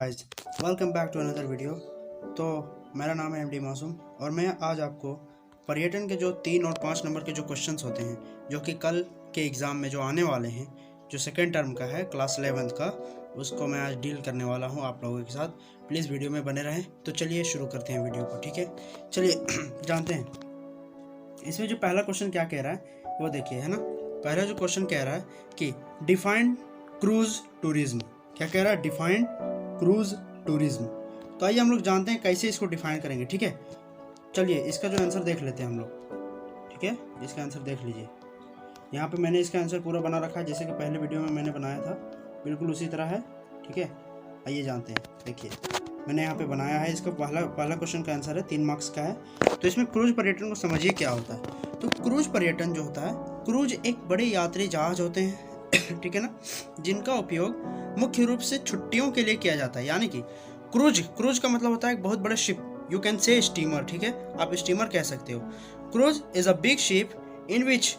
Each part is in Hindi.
Guys, welcome back to another video. तो मेरा नाम है एमडी मासूम और मैं आज आपको पर्यटन के जो 3 और 5 नंबर के जो क्वेश्चंस होते हैं जो कि कल के एग्ज़ाम में जो आने वाले हैं, जो सेकेंड टर्म का है क्लास 11th का, उसको मैं आज डील करने वाला हूं आप लोगों के साथ। प्लीज़ वीडियो में बने रहें। तो चलिए शुरू करते हैं वीडियो को, ठीक है। चलिए जानते हैं इसमें जो पहला क्वेश्चन क्या कह रहा है वो देखिए, है ना। पहला जो क्वेश्चन कह रहा है कि डिफाइंड क्रूज टूरिज्म। क्या कह रहा है? Defined cruise tourism. तो आइए हम लोग जानते हैं कैसे इसको डिफाइन करेंगे, ठीक है। चलिए इसका जो आंसर देख लेते हैं हम लोग, ठीक है। इसका आंसर देख लीजिए, यहाँ पे मैंने इसका आंसर पूरा बना रखा है जैसे कि पहले वीडियो में मैंने बनाया था, बिल्कुल उसी तरह है, ठीक है। आइए जानते हैं। देखिए मैंने यहाँ पे बनाया है, इसका पहला क्वेश्चन का आंसर है, 3 मार्क्स का है। तो इसमें क्रूज पर्यटन को समझिए क्या होता है। तो क्रूज पर्यटन जो होता है, क्रूज एक बड़े यात्री जहाज होते हैं ठीक है ना, जिनका उपयोग मुख्य रूप से छुट्टियों के लिए किया जाता है। यानी कि क्रूज का मतलब होता है एक बहुत बड़ा ship, you can say steamer, ठीक है, आप स्टीमर कह सकते हो। Cruise is a big ship in which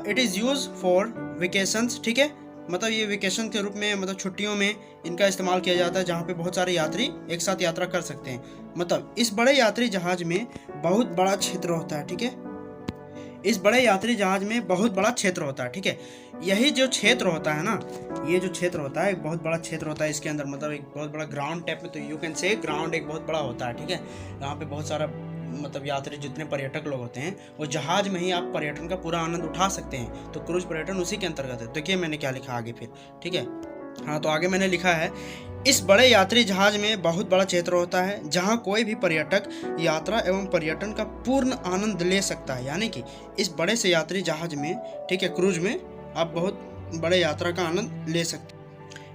it is use for vacations, ठीक है। मतलब ये वेकेशन के रूप में, मतलब छुट्टियों में इनका इस्तेमाल किया जाता है, जहाँ पे बहुत सारे यात्री एक साथ यात्रा कर सकते हैं। मतलब इस बड़े यात्री जहाज में बहुत बड़ा क्षेत्र होता है, ठीक है। इस बड़े यात्री जहाज में बहुत बड़ा क्षेत्र होता है, ठीक है। यही जो क्षेत्र होता है ना, ये जो क्षेत्र होता है एक बहुत बड़ा क्षेत्र होता है इसके अंदर, मतलब एक बहुत बड़ा ग्राउंड टाइप में, तो यू कैन से ग्राउंड एक बहुत बड़ा होता है, ठीक है। यहाँ पे बहुत सारा मतलब यात्री, जितने पर्यटक लोग होते हैं, वो जहाज में ही आप पर्यटन का पूरा आनंद उठा सकते हैं। तो क्रूज पर्यटन उसी के अंतर्गत है। देखिए मैंने क्या लिखा आगे फिर, ठीक है। हाँ, तो आगे मैंने लिखा है, इस बड़े यात्री जहाज में बहुत बड़ा क्षेत्र होता है जहां कोई भी पर्यटक यात्रा एवं पर्यटन का पूर्ण आनंद ले सकता है। यानी कि इस बड़े से यात्री जहाज में, ठीक है, क्रूज में आप बहुत बड़े यात्रा का आनंद ले सकते हैं।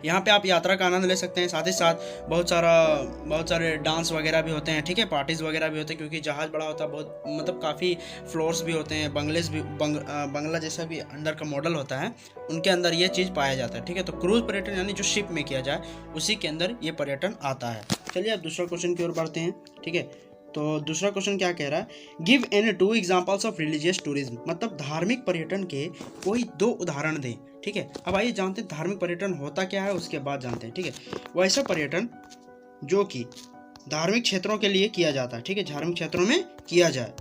यहाँ पे आप यात्रा का आनंद ले सकते हैं, साथ ही साथ बहुत सारे डांस वगैरह भी होते हैं, ठीक है, पार्टीज वगैरह भी होते हैं, क्योंकि जहाज बड़ा होता है, बहुत मतलब काफ़ी फ्लोर्स भी होते हैं, बंगलेस भी, बंगला जैसा भी अंदर का मॉडल होता है, उनके अंदर ये चीज़ पाया जाता है, ठीक है। तो क्रूज पर्यटन यानी जो शिप में किया जाए उसी के अंदर ये पर्यटन आता है। चलिए अब दूसरा क्वेश्चन की ओर बढ़ते हैं, ठीक है। तो दूसरा क्वेश्चन क्या कह रहा है? Give any 2 examples of religious tourism. मतलब धार्मिक पर्यटन के कोई 2 उदाहरण दें, ठीक है। अब आइए जानते हैं धार्मिक पर्यटन होता क्या है, उसके बाद जानते हैं, ठीक है। वैसा पर्यटन जो कि धार्मिक क्षेत्रों के लिए किया जाता है, ठीक है, धार्मिक क्षेत्रों में किया जाए,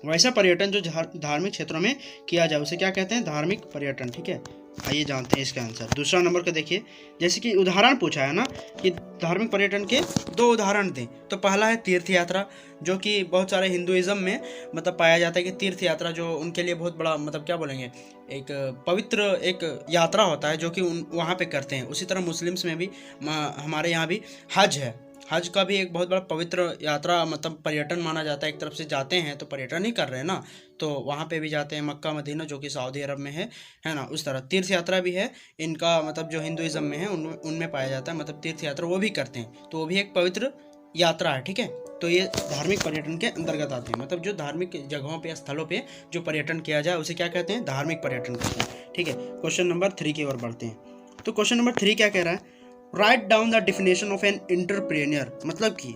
वैसा पर्यटन जो धार्मिक क्षेत्रों में किया जाए उसे क्या कहते हैं? धार्मिक पर्यटन, ठीक है। आइए जानते हैं इसका आंसर। दूसरा नंबर का देखिए, जैसे कि उदाहरण पूछा है ना कि धार्मिक पर्यटन के 2 उदाहरण दें। तो पहला है तीर्थ यात्रा, जो कि बहुत सारे हिंदुइज्म में मतलब पाया जाता है कि तीर्थ यात्रा जो उनके लिए बहुत बड़ा, मतलब क्या बोलेंगे, एक पवित्र एक यात्रा होता है जो कि वहाँ पे करते हैं। उसी तरह मुस्लिम्स में भी, हमारे यहाँ भी हज है, हज का भी एक बहुत बड़ा पवित्र यात्रा, मतलब पर्यटन माना जाता है। एक तरफ से जाते हैं तो पर्यटन ही कर रहे हैं ना, तो वहाँ पे भी जाते हैं, मक्का मदीना जो कि सऊदी अरब में है ना। उस तरह तीर्थ यात्रा भी है इनका, मतलब जो हिंदुइज्म में है उनमें पाया जाता है, मतलब तीर्थ यात्रा वो भी करते हैं, तो वो भी एक पवित्र यात्रा है, ठीक है। तो ये धार्मिक पर्यटन के अंतर्गत आते हैं। मतलब जो धार्मिक जगहों पे, स्थलों पे जो पर्यटन किया जाए उसे क्या कहते हैं? धार्मिक पर्यटन कहते हैं, ठीक है। क्वेश्चन नंबर 3 की ओर बढ़ते हैं। तो क्वेश्चन नंबर 3 क्या कह रहा है? Write down the definition of an entrepreneur. मतलब कि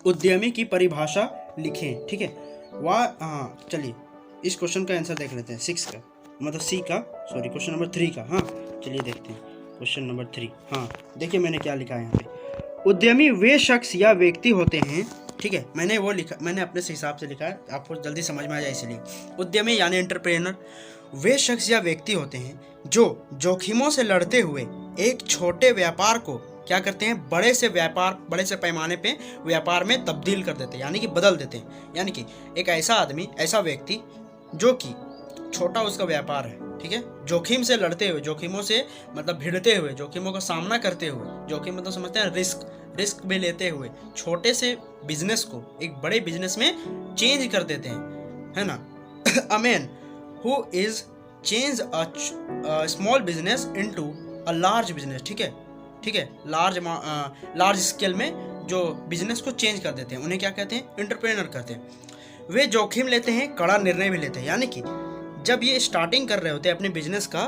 उद्यमी की परिभाषा लिखें, ठीक है। हाँ चलिए इस क्वेश्चन का आंसर देख लेते हैं, 6 का, मतलब सी का, सॉरी क्वेश्चन नंबर 3 का। हाँ चलिए देखते हैं क्वेश्चन नंबर 3। हाँ देखिए मैंने क्या लिखा है यहाँ पे, उद्यमी वे शख्स या व्यक्ति होते हैं, ठीक है। मैंने वो लिखा, मैंने अपने हिसाब से लिखा है, आपको जल्दी समझ में आ जाए इसलिए। उद्यमी यानी एंटरप्रेन्योर वे शख्स या व्यक्ति होते हैं जो जोखिमों से लड़ते हुए एक छोटे व्यापार को क्या करते हैं? बड़े से पैमाने पे व्यापार में तब्दील कर देते हैं, यानी कि बदल देते हैं। यानी कि एक ऐसा आदमी, ऐसा व्यक्ति जो कि छोटा उसका व्यापार है, ठीक है, जोखिम से लड़ते हुए, जोखिमों से मतलब भिड़ते हुए, जोखिमों का सामना करते हुए, जोखिम मतलब समझते हैं रिस्क भी लेते हुए छोटे से बिजनेस को एक बड़े बिजनेस में चेंज कर देते हैं, है ना। A man who is change a small business into a large business, ठीक है, लार्ज स्केल में जो बिजनेस को चेंज कर देते हैं उन्हें क्या कहते हैं? एंटरप्रेन्योर कहते हैं। वे जोखिम लेते हैं, कड़ा निर्णय भी लेते हैं। यानी कि जब ये स्टार्टिंग कर रहे होते हैं अपने बिजनेस का,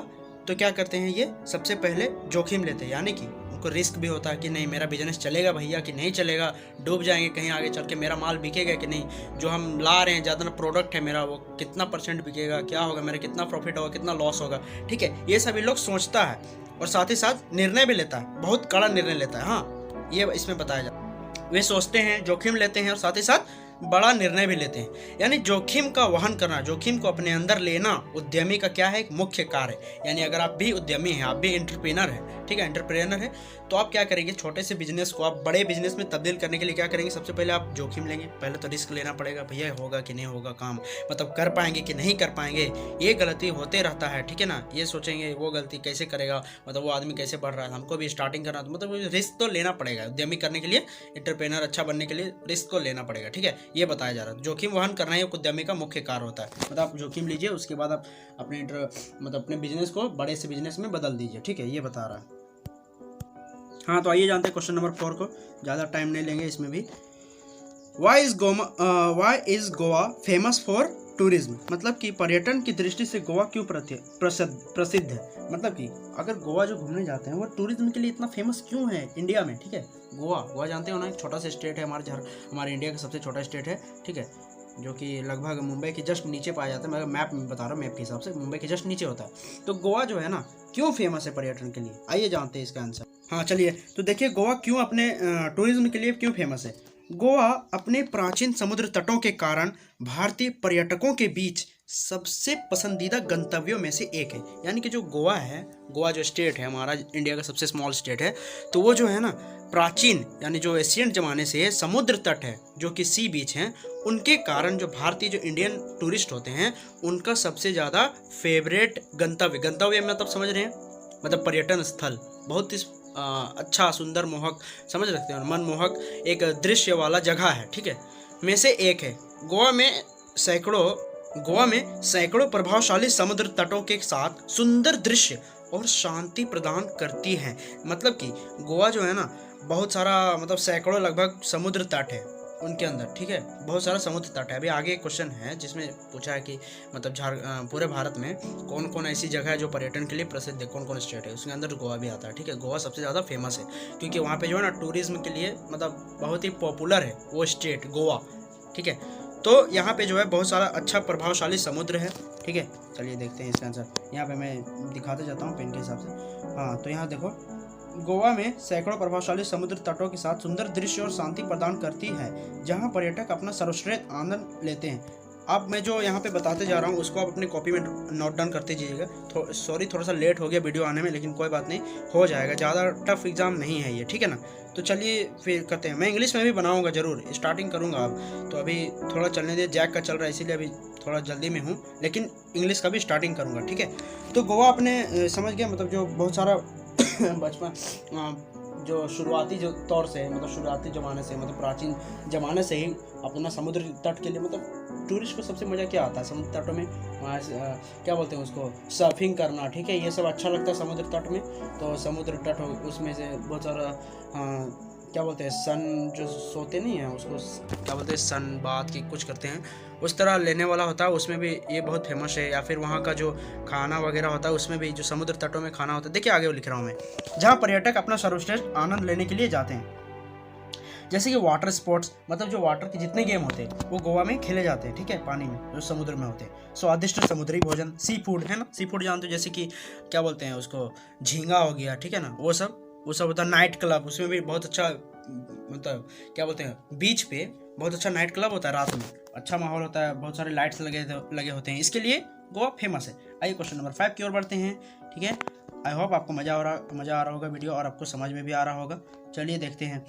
तो क्या करते हैं? ये सबसे पहले जोखिम लेते हैं, यानी कि आपको रिस्क भी होता है कि नहीं मेरा बिजनेस चलेगा भैया कि नहीं चलेगा, डूब जाएंगे कहीं आगे चल के, मेरा माल बिकेगा कि नहीं, जो हम ला रहे हैं ज़्यादा ना प्रोडक्ट है मेरा वो कितना % बिकेगा, क्या होगा, मेरा कितना प्रॉफिट होगा, कितना लॉस होगा। ठीक है, ये सभी लोग सोचता है और साथ ही साथ निर्णय भी लेता है, बहुत कड़ा निर्णय लेता है। हाँ, ये इसमें बताया जाता है, वे सोचते हैं, जोखिम लेते हैं और साथ ही साथ बड़ा निर्णय भी लेते हैं। यानी जोखिम का वहन करना, जोखिम को अपने अंदर लेना उद्यमी का क्या है, एक मुख्य कार्य है। यानी अगर आप भी उद्यमी हैं, आप भी एंटरप्रेन्योर हैं, ठीक है, एंटरप्रेन्योर है, तो आप क्या करेंगे, छोटे से बिजनेस को आप बड़े बिजनेस में तब्दील करने के लिए क्या करेंगे, सबसे पहले आप जोखिम लेंगे। पहले तो रिस्क लेना पड़ेगा, भैया होगा कि नहीं होगा काम, मतलब कर पाएंगे कि नहीं कर पाएंगे, ये गलती होते रहता है। ठीक है ना, ये सोचेंगे वो गलती कैसे करेगा, मतलब वो आदमी कैसे बढ़ रहा है, हमको भी स्टार्टिंग करना, तो मतलब रिस्क तो लेना पड़ेगा। उद्यमी करने के लिए, एंटरप्रेन्योर अच्छा बनने के लिए रिस्क को लेना पड़ेगा। ठीक है, ये बताया जा रहा है, जोखिम वहन करना ही उद्यमी का मुख्य कार्य होता है। मतलब आप जोखिम लीजिए, उसके बाद आप अपने बिजनेस को बड़े से बिजनेस में बदल दीजिए। ठीक है, ये बता रहा है। हाँ, तो आइए जानते हैं क्वेश्चन नंबर 4 को, ज़्यादा टाइम नहीं लेंगे इसमें भी। Why is Goa famous for tourism, मतलब कि पर्यटन की दृष्टि से गोवा क्यों प्रसिद्ध है। मतलब कि अगर गोवा जो घूमने जाते हैं वो टूरिज्म के लिए इतना फेमस क्यों है इंडिया में। ठीक है, गोवा जानते हो ना, एक छोटा सा स्टेट है, हमारे इंडिया का सबसे छोटा स्टेट है। ठीक है, जो कि लगभग मुंबई के जस्ट नीचे पाया जाता है। मैं मैप में बता रहा हूँ, मैप के हिसाब से मुंबई के जस्ट नीचे होता है। तो गोवा जो है ना, क्यों फेमस है पर्यटन के लिए, आइए जानते हैं इसका आंसर। हाँ चलिए, तो देखिए गोवा क्यों अपने टूरिज्म के लिए क्यों फेमस है। गोवा अपने प्राचीन समुद्र तटों के कारण भारतीय पर्यटकों के बीच सबसे पसंदीदा गंतव्यों में से एक है। यानी कि जो गोवा है, गोवा जो स्टेट है हमारा, इंडिया का सबसे स्मॉल स्टेट है, तो वो जो है ना प्राचीन यानी जो एशियन ज़माने से समुद्र तट है, जो कि सी बीच हैं, उनके कारण जो भारतीय जो इंडियन टूरिस्ट होते हैं उनका सबसे ज़्यादा फेवरेट गंतव्य मतलब समझ रहे हैं, मतलब पर्यटन स्थल, बहुत ही अच्छा सुंदर मोहक, समझ रखते हैं, मनमोहक एक दृश्य वाला जगह है। ठीक है, में से एक है। गोवा में सैकड़ों प्रभावशाली समुद्र तटों के साथ सुंदर दृश्य और शांति प्रदान करती है। मतलब कि गोवा जो है ना, बहुत सारा मतलब सैकड़ों लगभग समुद्र तट है उनके अंदर। ठीक है, बहुत सारा समुद्र तट है। अभी आगे एक क्वेश्चन है जिसमें पूछा है कि मतलब पूरे भारत में कौन कौन ऐसी जगह है जो पर्यटन के लिए प्रसिद्ध है, कौन कौन स्टेट है, उसके अंदर गोवा भी आता है। ठीक है, गोवा सबसे ज़्यादा फेमस है क्योंकि वहाँ पे जो है ना टूरिज्म के लिए मतलब बहुत ही पॉपुलर है वो स्टेट गोवा। ठीक है, तो यहाँ पे जो है बहुत सारा अच्छा प्रभावशाली समुद्र है। ठीक है, चलिए देखते हैं इसका आंसर। यहाँ पे मैं दिखाते जाता हूँ पेन के हिसाब से। हाँ, तो यहाँ देखो, गोवा में सैकड़ों प्रभावशाली समुद्र तटों के साथ सुंदर दृश्य और शांति प्रदान करती है, जहां पर्यटक अपना सर्वश्रेष्ठ आनंद लेते हैं। अब मैं जो यहाँ पे बताते जा रहा हूँ उसको आप अपने कॉपी में नोट डाउन करते जाइएगा। सॉरी, थोड़ा सा लेट हो गया वीडियो आने में, लेकिन कोई बात नहीं, हो जाएगा, ज़्यादा टफ एग्जाम नहीं है ये। ठीक है ना, तो चलिए फिर करते हैं। मैं इंग्लिश में भी बनाऊँगा, ज़रूर स्टार्टिंग करूँगा अब, तो अभी थोड़ा चलने दे, जैक का चल रहा है इसीलिए अभी थोड़ा जल्दी में हूँ, लेकिन इंग्लिश का भी स्टार्टिंग करूँगा। ठीक है, तो गोवा अपने समझ गया, मतलब जो बहुत सारा बचपन जो शुरुआती जो तौर से, मतलब शुरुआती ज़माने से, मतलब प्राचीन ज़माने से ही अपना समुद्र तट के लिए, मतलब टूरिस्ट को सबसे मज़ा क्या आता है समुद्र तटों में, वहाँ क्या बोलते हैं उसको, सर्फिंग करना। ठीक है, ये सब अच्छा लगता है समुद्र तट में। तो समुद्र तट उसमें से बहुत सारा क्या बोलते हैं, सन जो सोते नहीं हैं उसको क्या बोलते हैं, सन बात की कुछ करते हैं, उस तरह लेने वाला होता है, उसमें भी ये बहुत फेमस है। या फिर वहाँ का जो खाना वगैरह होता है उसमें भी, जो समुद्र तटों में खाना होता है, देखिए आगे वो लिख रहा हूँ मैं, जहाँ पर्यटक अपना सर्वश्रेष्ठ आनंद लेने के लिए जाते हैं। जैसे कि वाटर स्पोर्ट्स, मतलब जो वाटर के जितने गेम होते हैं वो गोवा में खेले जाते हैं। ठीक है, पानी में जो समुद्र में होते हैं। स्वादिष्ट समुद्री भोजन, सी फूड है ना, सी फूड जानते हो, जैसे कि क्या बोलते हैं उसको, झींगा हो गया। ठीक है ना, वो सब होता है। नाइट क्लब, उसमें भी बहुत अच्छा, मतलब क्या बोलते हैं, बीच पे बहुत अच्छा नाइट क्लब होता है, रात में अच्छा माहौल होता है, बहुत सारे लाइट्स लगे होते हैं, इसके लिए गोवा फेमस है। आइए क्वेश्चन नंबर 5 की ओर बढ़ते हैं। ठीक है, आई होप आपको मज़ा आ रहा होगा वीडियो, और आपको समझ में भी आ रहा होगा। चलिए देखते हैं।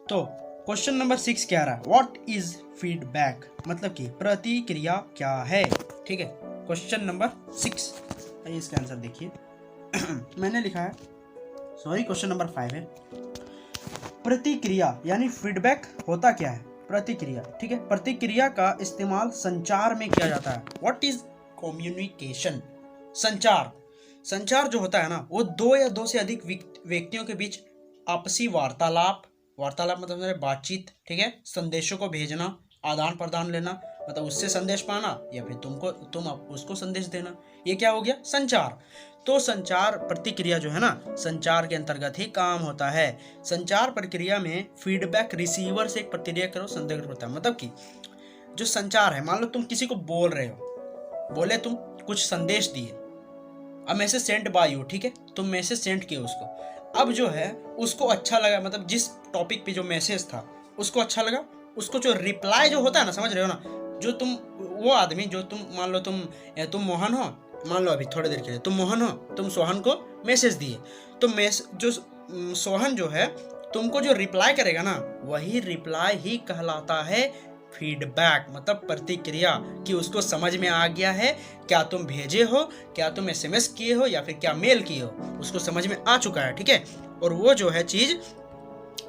तो क्वेश्चन नंबर 6 क्या रहा है, व्हाट इज फीडबैक, मतलब कि प्रतिक्रिया क्या है। ठीक है, क्वेश्चन नंबर 6, आइए इसका आंसर देखिए। मैंने लिखा है, सॉरी, क्वेश्चन नंबर 5 है। प्रतिक्रिया यानी फीडबैक होता क्या है, प्रतिक्रिया। ठीक है, प्रतिक्रिया का इस्तेमाल संचार में किया जाता है। व्हाट इज कम्युनिकेशन, संचार जो होता है ना, वो दो या दो से अधिक व्यक्तियों के बीच आपसी वार्तालाप मतलब बातचीत। ठीक है, संदेशों को भेजना, आदान प्रदान लेना, मतलब उससे संदेश पाना या फिर तुम उसको संदेश देना, ये क्या हो गया? संचार। तो संचार प्रतिक्रिया जो है ना, संचार के अंतर्गत ही काम होता है। संचार प्रक्रिया में फीडबैक रिसीवर से एक प्रतिक्रिया करो संदेश होता है। मतलब कि जो संचार है, मान लो तुम किसी को बोल रहे हो, बोले तुम कुछ संदेश दिए, अब मैसेज सेंड बाय यू, ठीक है, तुम मैसेज सेंड किए उसको, अब जो है उसको अच्छा लगा, मतलब जिस टॉपिक पे जो मैसेज था उसको अच्छा लगा, उसको जो रिप्लाई जो होता है ना, समझ रहे हो ना, जो तुम वो आदमी जो तुम मान लो तुम मोहन हो, मान लो अभी थोड़ी देर के लिए तुम मोहन हो, तुम सोहन को मैसेज दिए, तो जो सोहन जो है तुमको जो रिप्लाई करेगा ना, वही रिप्लाई ही कहलाता है फीडबैक, मतलब प्रतिक्रिया, कि उसको समझ में आ गया है, क्या तुम भेजे हो, क्या तुम एसएमएस किए हो या फिर क्या मेल किए हो, उसको समझ में आ चुका है, ठीक है। और वो जो है चीज़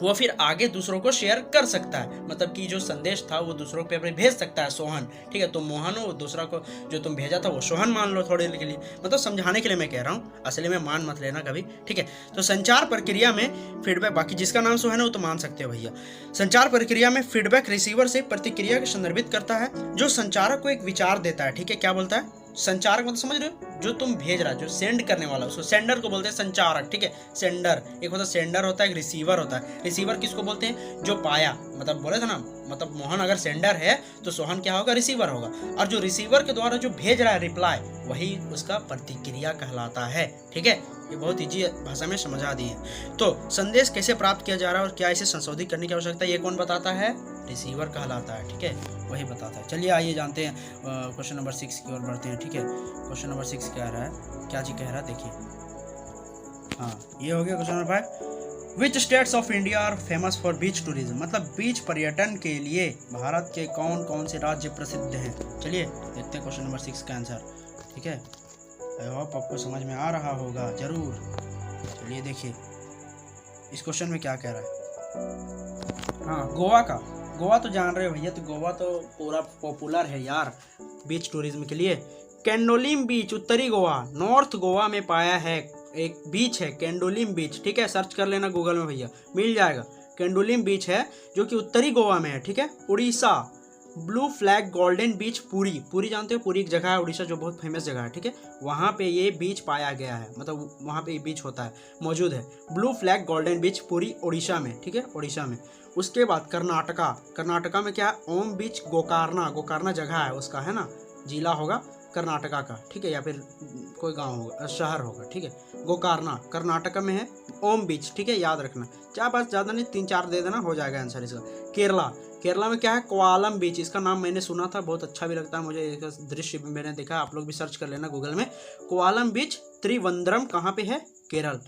वो फिर आगे दूसरों को शेयर कर सकता है, मतलब कि जो संदेश था वो दूसरों पे भेज सकता है सोहन, ठीक है। तुम मोहन हो, दूसरा को जो तुम भेजा था वो सोहन मान लो थोड़ी देर के लिए, मतलब समझाने के लिए मैं कह रहा हूँ, असली में मान मत लेना कभी, ठीक है। तो संचार प्रक्रिया में फीडबैक, बाकी जिसका नाम सोहन है वो तो मान सकते हो भैया। संचार प्रक्रिया में फीडबैक रिसीवर से प्रतिक्रिया को संदर्भित करता है, जो संचारक को एक विचार देता है, ठीक है। क्या बोलता है? संचारक, मतलब समझ रहे हो, जो तुम भेज रहा है, जो सेंड करने वाला, उसको सेंडर को बोलते हैं संचारक, ठीक है। सेंडर एक होता है, सेंडर होता है, एक रिसीवर होता है। रिसीवर किसको बोलते हैं? जो पाया, मतलब बोले थे ना, मतलब मोहन अगर सेंडर है तो सोहन क्या होगा? रिसीवर होगा। और जो रिसीवर के द्वारा जो भेज रहा है रिप्लाई, वही उसका प्रतिक्रिया कहलाता है, ठीक है। ये बहुत ईजी भाषा में समझा दिए। तो संदेश कैसे प्राप्त किया जा रहा है और क्या इसे संशोधित करने की आवश्यकता है, ये कौन बताता है? रिसीवर कहलाता है, ठीक है, वही बताता है। चलिए आइए जानते हैं क्वेश्चन नंबर 6 की ओर बढ़ते हैं, ठीक है। क्वेश्चन नंबर 6 क्या रहा है, क्या जी कह रहा है, देखिए। हाँ, ये हो गया question number 5। Which states of India are famous for beach tourism, मतलब बीच पर्यटन के लिए भारत के कौन कौन से राज्य प्रसिद्ध हैं। चलिए देखते हैं क्वेश्चन नंबर 6 का आंसर, ठीक है। आई होप आपको समझ में आ रहा होगा जरूर। चलिए देखिए इस क्वेश्चन में क्या कह रहा है। हाँ, गोवा तो जान रहे हो भैया, तो गोवा तो पूरा पॉपुलर है यार बीच टूरिज्म के लिए। कैंडोलिम बीच उत्तरी गोवा, नॉर्थ गोवा में पाया है एक बीच है कैंडोलिम बीच, ठीक है, सर्च कर लेना गूगल में भैया, मिल जाएगा। कैंडोलिम बीच है जो कि उत्तरी गोवा में है, ठीक है। Orissa, blue flag golden beach Puri जानते हो, पुरी एक जगह है उड़ीसा जो बहुत फेमस जगह है, ठीक है, वहाँ पे ये बीच पाया गया है, मतलब वहाँ पे ये बीच होता है, मौजूद है। Blue flag golden beach Puri Orissa में, ठीक है, उड़ीसा में। उसके बाद कर्नाटका में क्या है? ओम बीच गोकर्णा जगह है उसका, है ना, जिला होगा कर्नाटका का, ठीक है, या फिर कोई गांव होगा, शहर होगा, ठीक है। गोकर्णा कर्नाटका में है, ओम बीच, ठीक है, याद रखना। चार पास ज़्यादा नहीं, 3-4 दे देना, हो जाएगा आंसर इसका। केरला में क्या है? कोआलम बीच, इसका नाम मैंने सुना था, बहुत अच्छा भी लगता है मुझे, इसका दृश्य भी मैंने देखा, आप लोग भी सर्च कर लेना गूगल में। कोआलम बीच त्रिवंद्रम कहाँ पे है? केरल।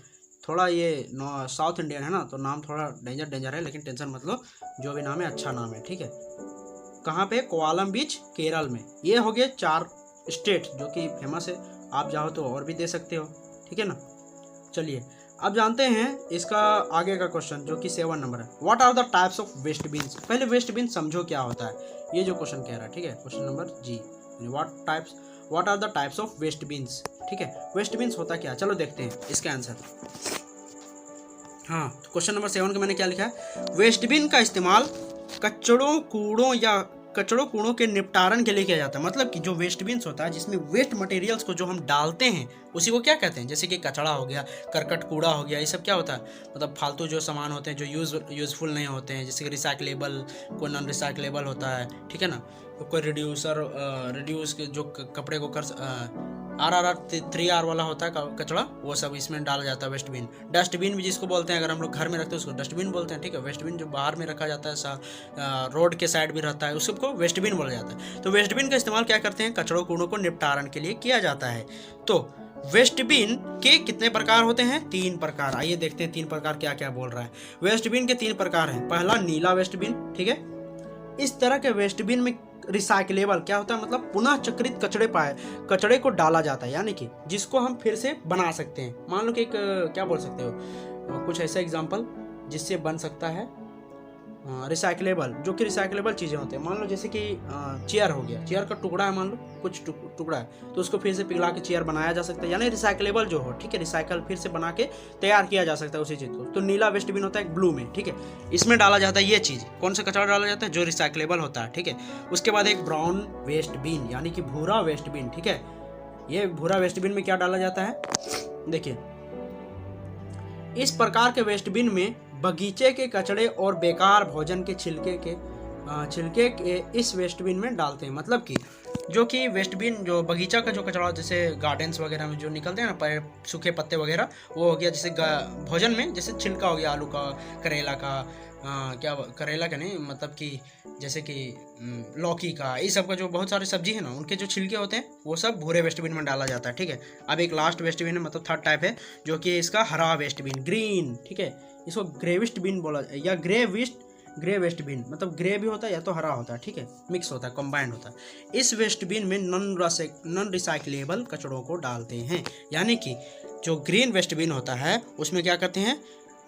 थोड़ा ये साउथ इंडियन है ना, तो नाम थोड़ा डेंजर है, लेकिन टेंशन मत लो, जो भी नाम है अच्छा नाम है, ठीक है। कहाँ पे? कोआलम बीच केरल में। ये हो गए 4 स्टेट जो कि फेमस है, आप चाहो तो और भी दे सकते हो, ठीक है ना। चलिए अब जानते हैं इसका आगे का क्वेश्चन जो कि 7 नंबर है। What are the types of waste bins. पहले वेस्ट बीन समझो क्या होता है, ये जो क्वेश्चन कह रहा है, ठीक है, question number G. What are the types of waste bins, ठीक है, वेस्ट बीन्स होता क्या, चलो देखते हैं इसका आंसर। हाँ, क्वेश्चन नंबर 7 का मैंने क्या लिखा है? वेस्ट बिन का इस्तेमाल कचड़ों कूड़ों के निपटारण के लिए किया जाता है। मतलब कि जो वेस्ट बिन्स होता है जिसमें वेस्ट मटेरियल्स को जो हम डालते हैं उसी को क्या कहते हैं? जैसे कि कचड़ा हो गया, करकट कूड़ा हो गया, ये सब क्या होता है? मतलब फालतू जो सामान होते हैं जो यूज़फुल नहीं होते हैं, जैसे कि रिसाइकलेबल, कोई नॉन रिसाइकलेबल होता है, ठीक है ना। तो कोई रिड्यूस के जो कपड़े को कर RRR 3R वाला होता है कचड़ा, वो सब इसमें डाला जाता है वेस्ट बिन। डस्टबिन भी जिसको बोलते हैं, अगर हम लोग घर में रखते हैं उसको डस्टबिन बोलते हैं, ठीक है। वेस्ट बिन जो बाहर में रखा जाता है, रोड के साइड भी रहता है, उसको वेस्ट बिन बोला जाता है। तो वेस्ट बिन का इस्तेमाल क्या करते हैं? कचड़ों कूड़ों को निपटारण के लिए किया जाता है। तो वेस्ट बिन के कितने प्रकार होते हैं? 3 प्रकार। आइए देखते हैं 3 प्रकार क्या क्या बोल रहा है। वेस्ट बिन के 3 प्रकार हैं। पहला नीला वेस्ट बिन, ठीक है। इस तरह के वेस्ट बिन में रिसाइकलेबल क्या होता है? मतलब पुनः चक्रित कचड़े को डाला जाता है, यानी कि जिसको हम फिर से बना सकते हैं। मान लो कि एक क्या बोल सकते हो, कुछ ऐसा एग्जांपल जिससे बन सकता है रिसाइकलेबल, जो कि रिसाइकलेबल चीज़ें होती हैं। मान लो जैसे कि चेयर हो गया, चेयर का टुकड़ा है, मान लो कुछ टुकड़ा है, तो उसको फिर से पिघला के चेयर बनाया जा सकता है, यानी रिसाइकलेबल जो हो, ठीक है, रिसाइकल फिर से बना के तैयार किया जा सकता है उसी चीज़ को। तो नीला वेस्ट बिन होता है एक ब्लू में, ठीक है, इसमें डाला जाता है ये चीज़। कौन सा कचरा डाला जाता है? जो रिसाइकलेबल होता है, ठीक है। उसके बाद एक ब्राउन वेस्ट बिन, यानी कि भूरा वेस्ट बिन, ठीक है। ये भूरा वेस्ट बिन में क्या डाला जाता है? देखिए, इस प्रकार के वेस्ट बिन में बगीचे के कचड़े और बेकार भोजन के छिलके के इस वेस्ट बिन में डालते हैं। मतलब कि जो कि वेस्ट बिन, जो बगीचा का जो कचरा, जैसे गार्डन्स वगैरह में जो निकलते हैं ना, सूखे पत्ते वगैरह, वो हो गया। जैसे भोजन में जैसे छिलका हो गया आलू का, करेला का, क्या करेला का नहीं, मतलब कि जैसे कि लौकी का, ये सब का जो बहुत सारी सब्जी है ना, उनके जो छिलके होते हैं वो सब भूरे वेस्ट बिन में डाला जाता है, ठीक है। अब एक लास्ट वेस्ट बिन है, मतलब थर्ड टाइप है, जो कि इसका हरा वेस्ट बिन, ग्रीन, ठीक है। इसको ग्रे वेस्ट बिन बोला, या ग्रे वेस्ट बिन, मतलब ग्रे भी होता है या तो हरा होता है, ठीक है, मिक्स होता है, कंबाइंड होता है। इस वेस्ट बिन में नॉन रिसाइकलेबल कचड़ों को डालते हैं, यानी कि जो ग्रीन वेस्ट बिन होता है उसमें क्या करते हैं?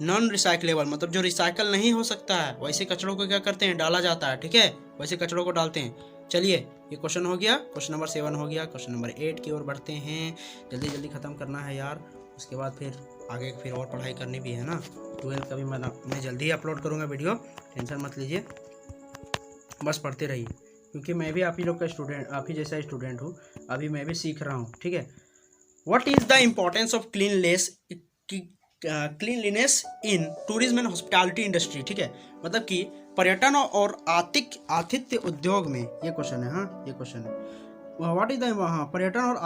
नॉन रिसाइकलेबल, मतलब जो रिसाइकल नहीं हो सकता है, वैसे कचड़ों को क्या करते हैं? डाला जाता है, ठीक है, वैसे कचड़ों को डालते हैं। चलिए, ये क्वेश्चन हो गया, क्वेश्चन नंबर 7 हो गया। क्वेश्चन नंबर 8 की ओर बढ़ते हैं, जल्दी जल्दी ख़त्म करना है यार, उसके बाद फिर आगे फिर और पढ़ाई करनी भी है ना। 12 का भी मैं जल्दी ही अपलोड करूँगा वीडियो, टेंशन मत लीजिए, बस पढ़ते रहिए, क्योंकि मैं भी आप ही लोग का स्टूडेंट, आप ही जैसा स्टूडेंट हूँ, अभी मैं भी सीख रहा हूँ, ठीक है। What is the importance of cleanliness in tourism and hospitality industry, ठीक है, मतलब कि पर्यटन और आतिथ्य उद्योग में, ये क्वेश्चन है, हाँ ये क्वेश्चन है। व्हाट इज द, हाँ, पर्यटन और